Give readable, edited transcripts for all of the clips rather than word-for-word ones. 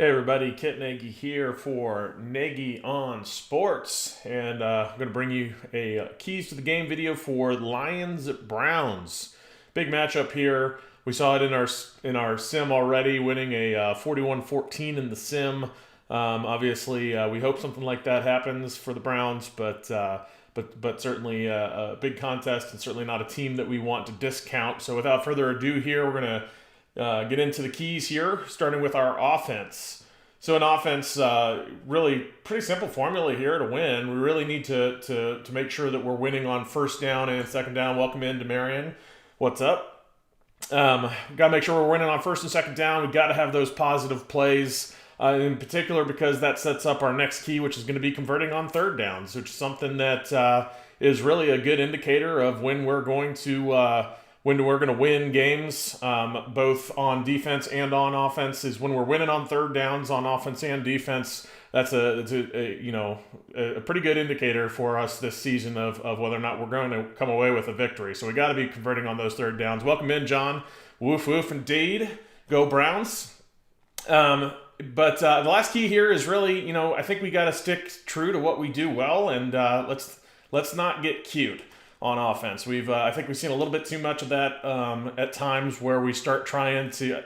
Hey everybody, Kit Nagy here for Nagy on Sports, and I'm going to bring you a keys to the game video for Lions at Browns. Big matchup here. We saw it in our sim already, winning a 41-14 in the sim. Obviously, we hope something like that happens for the Browns, but certainly a big contest, and certainly not a team that we want to discount. So without further ado, here we're going to get into the keys here, starting with our offense. So in offense, really pretty simple formula here to win. We really need to make sure that we're winning on first down and second down. Welcome in to Marion. What's up? Got to make sure we're winning on first and second down. We got to have those positive plays, in particular because that sets up our next key, which is going to be converting on third downs, which is something that is really a good indicator of when we're going to win games, both on defense and on offense. Is when we're winning on third downs on offense and defense. That's a pretty good indicator for us this season of whether or not we're going to come away with a victory. So we got to be converting on those third downs. Welcome in, John. Woof woof indeed. Go Browns. But the last key here is really, I think we got to stick true to what we do well, and let's not get cute on offense. I think we've seen a little bit too much of that at times where we start trying to,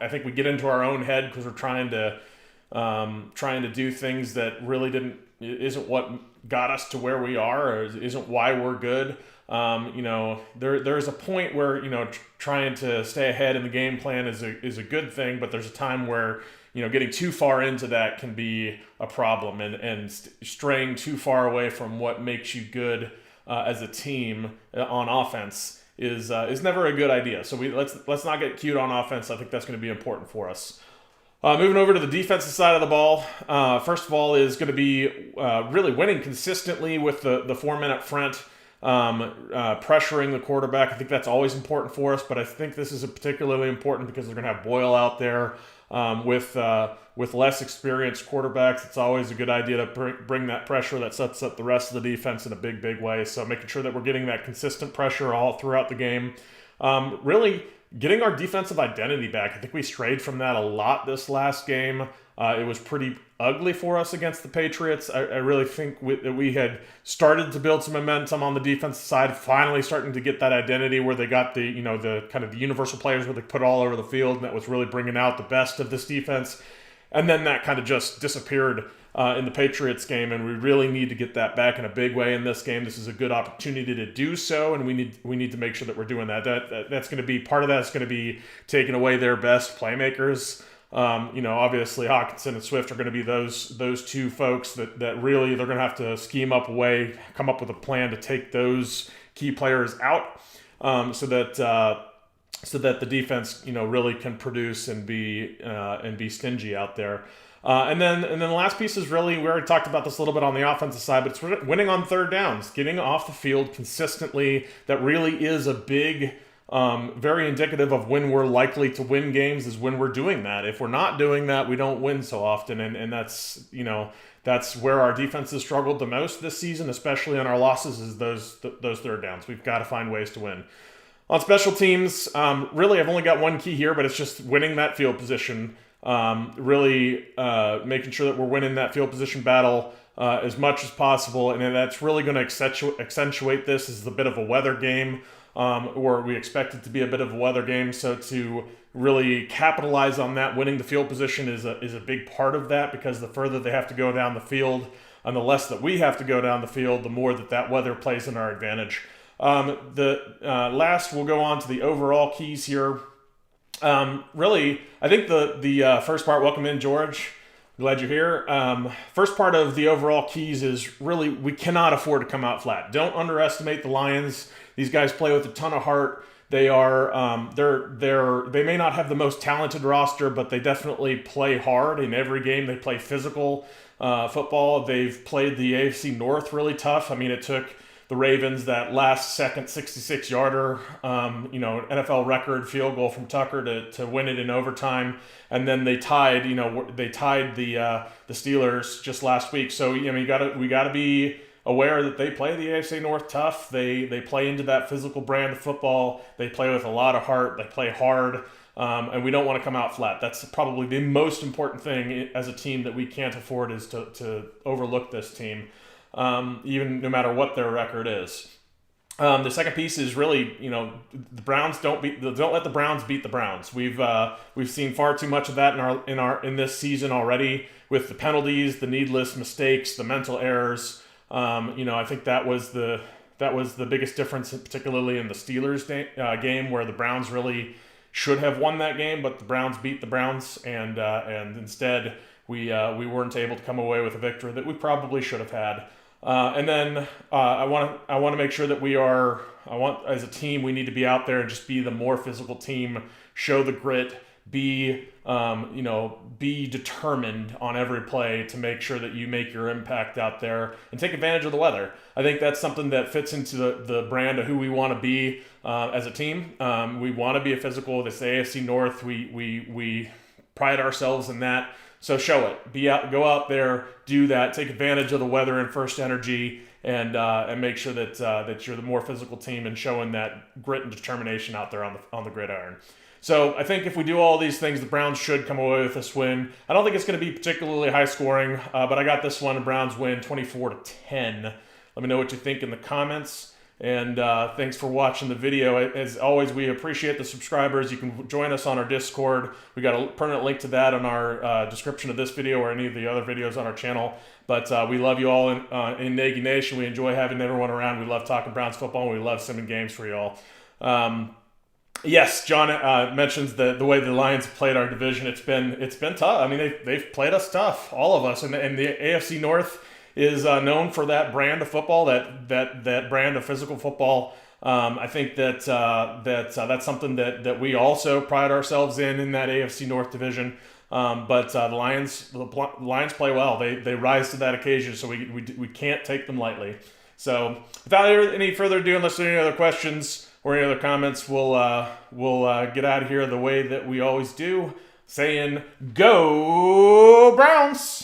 I think we get into our own head because we're trying to do things that really isn't what got us to where we are, or isn't why we're good. There's a point where, trying to stay ahead in the game plan is a good thing, but there's a time where, getting too far into that can be a problem, and straying too far away from what makes you good as a team on offense is never a good idea. So let's not get cute on offense. I think that's going to be important for us. Moving over to the defensive side of the ball, first of all is going to be really winning consistently with the 4 minute front, pressuring the quarterback. I think that's always important for us, but I think this is particularly important because they're going to have Boyle out there with less experienced quarterbacks. It's always a good idea to bring that pressure that sets up the rest of the defense in a big way. So making sure that we're getting that consistent pressure all throughout the game. Really getting our defensive identity back. I think we strayed from that a lot this last game. It was pretty ugly for us against the Patriots. I really think that we had started to build some momentum on the defensive side, finally starting to get that identity where they got the kind of the universal players where they put all over the field, and that was really bringing out the best of this defense. And then that kind of just disappeared in the Patriots game, and we really need to get that back in a big way in this game. This is a good opportunity to do so, and we need to make sure that we're doing that. That's going to be part of that. Is going to be taking away their best playmakers. Obviously Hawkinson and Swift are going to be those two folks that really they're going to have to scheme up a way, come up with a plan to take those key players out, so that the defense, really can produce and be stingy out there. And then the last piece is really, we already talked about this a little bit on the offensive side, but it's winning on third downs, getting off the field consistently. That really is a big, very indicative of when we're likely to win games, is when we're doing that. If we're not doing that, we don't win so often, and that's where our defense has struggled the most this season, especially on our losses, is those third downs. We've got to find ways to win. On special teams, really I've only got one key here, but it's just winning that field position. Really making sure that we're winning that field position battle as much as possible, and that's really going to accentuate this as a bit of a weather game, or we expect it to be a bit of a weather game. So to really capitalize on that, winning the field position is a big part of that, because the further they have to go down the field and the less that we have to go down the field, the more that weather plays in our advantage. Last, we'll go on to the overall keys here. Really, I think the first part, welcome in, George. Glad you're here. First part of the overall keys is really, we cannot afford to come out flat. Don't underestimate the Lions. These guys play with a ton of heart. They may not have the most talented roster, but they definitely play hard in every game. They play physical football. They've played the AFC North really tough. I mean, it took the Ravens that last second 66-yarder, NFL record field goal from Tucker to win it in overtime, and then they tied the Steelers just last week. So we got to be aware that they play the AFC North tough. They play into that physical brand of football. They play with a lot of heart. They play hard. and we don't want to come out flat. That's probably the most important thing as a team that we can't afford, is to overlook this team, even no matter what their record is. The second piece is really, the Browns don't let the Browns beat the Browns. We've seen far too much of that in this season already, with the penalties, the needless mistakes, the mental errors. I think that was the biggest difference, particularly in the Steelers game, where the Browns really should have won that game, but the Browns beat the Browns, and instead we weren't able to come away with a victory that we probably should have had. And then I want to make sure that as a team, we need to be out there and just be the more physical team, show the grit, be determined on every play to make sure that you make your impact out there and take advantage of the weather. I think that's something that fits into the brand of who we want to be as a team. We want to be a physical. This AFC North, we pride ourselves in that. So show it. Go out there, do that. Take advantage of the weather and First Energy, and make sure that you're the more physical team and showing that grit and determination out there on the gridiron. So I think if we do all these things, the Browns should come away with this win. I don't think it's going to be particularly high scoring, but I got this one. The Browns win 24-10. Let me know what you think in the comments. And thanks for watching the video. As always, we appreciate the subscribers. You can join us on our Discord. We got a permanent link to that on our description of this video or any of the other videos on our channel. But we love you all in Nagy Nation. We enjoy having everyone around. We love talking Browns football, and we love simming games for you all. Yes, John mentions the way the Lions have played our division. It's been tough. I mean, they've played us tough, all of us, and the AFC North is known for that brand of football, that brand of physical football. I think that's something that we also pride ourselves in that AFC North division. But the Lions play well. They rise to that occasion, so we can't take them lightly. So without any further ado, unless there are any other questions or any other comments, we'll get out of here the way that we always do, saying, "Go Browns!"